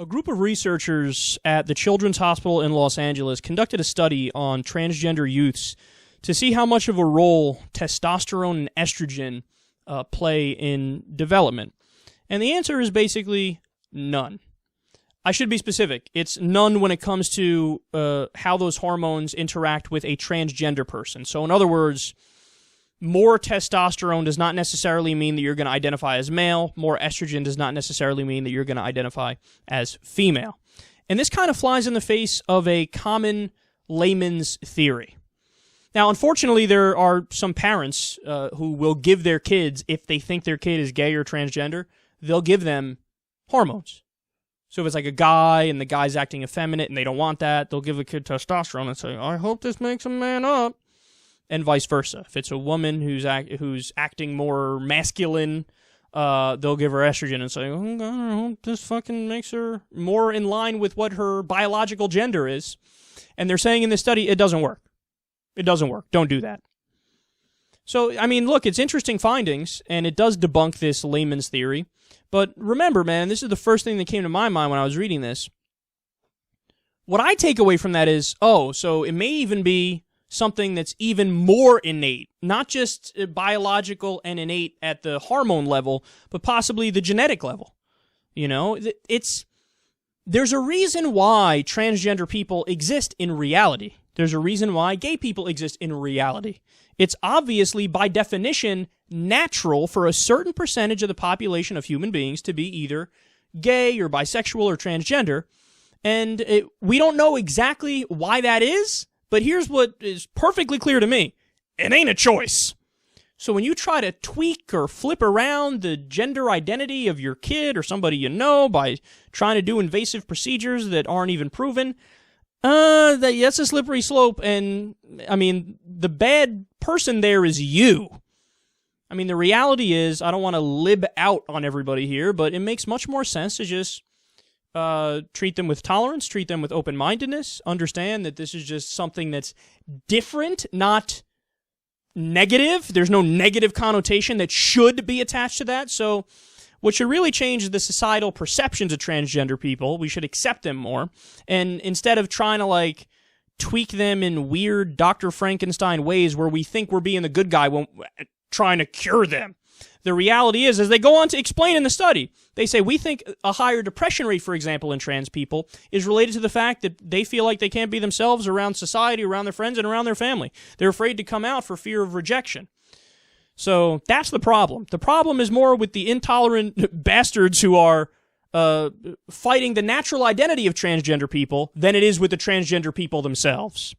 A group of researchers at the Children's Hospital in Los Angeles conducted a study on transgender youths to see how much of a role testosterone and estrogen play in development. And the answer is basically none. I should be specific. It's none when it comes to how those hormones interact with a transgender person. So in other words, more testosterone does not necessarily mean that you're going to identify as male. More estrogen does not necessarily mean that you're going to identify as female. And this kind of flies in the face of a common layman's theory. Now, unfortunately, there are some parents who will give their kids, if they think their kid is gay or transgender, they'll give them hormones. So if it's like a guy and the guy's acting effeminate and they don't want that, they'll give the kid testosterone and say, I hope this makes him man up. And vice versa. If it's a woman who's acting more masculine, they'll give her estrogen and say, oh, God, I hope this fucking makes her more in line with what her biological gender is. And they're saying in this study, it doesn't work. It doesn't work. Don't do that. So, I mean, look, it's interesting findings, and it does debunk this layman's theory. But remember, man, this is the first thing that came to my mind when I was reading this. What I take away from that is, so it may even be something that's even more innate, not just biological and innate at the hormone level, but possibly the genetic level. You know, there's a reason why transgender people exist in reality. There's a reason why gay people exist in reality. It's obviously, by definition, natural for a certain percentage of the population of human beings to be either gay or bisexual or transgender. And we don't know exactly why that is, but here's what is perfectly clear to me. It ain't a choice. So when you try to tweak or flip around the gender identity of your kid or somebody you know by trying to do invasive procedures that aren't even proven, that's a slippery slope, and, I mean, the bad person there is you. I mean, the reality is, I don't want to lib out on everybody here, but it makes much more sense to just treat them with tolerance, treat them with open-mindedness, understand that this is just something that's different, not negative. There's no negative connotation that should be attached to that, so what should really change is the societal perceptions of transgender people. We should accept them more. And instead of trying to, like, tweak them in weird Dr. Frankenstein ways where we think we're being the good guy when trying to cure them. The reality is, as they go on to explain in the study, they say, we think a higher depression rate, for example, in trans people is related to the fact that they feel like they can't be themselves around society, around their friends, and around their family. They're afraid to come out for fear of rejection. So that's the problem. The problem is more with the intolerant bastards who are fighting the natural identity of transgender people than it is with the transgender people themselves.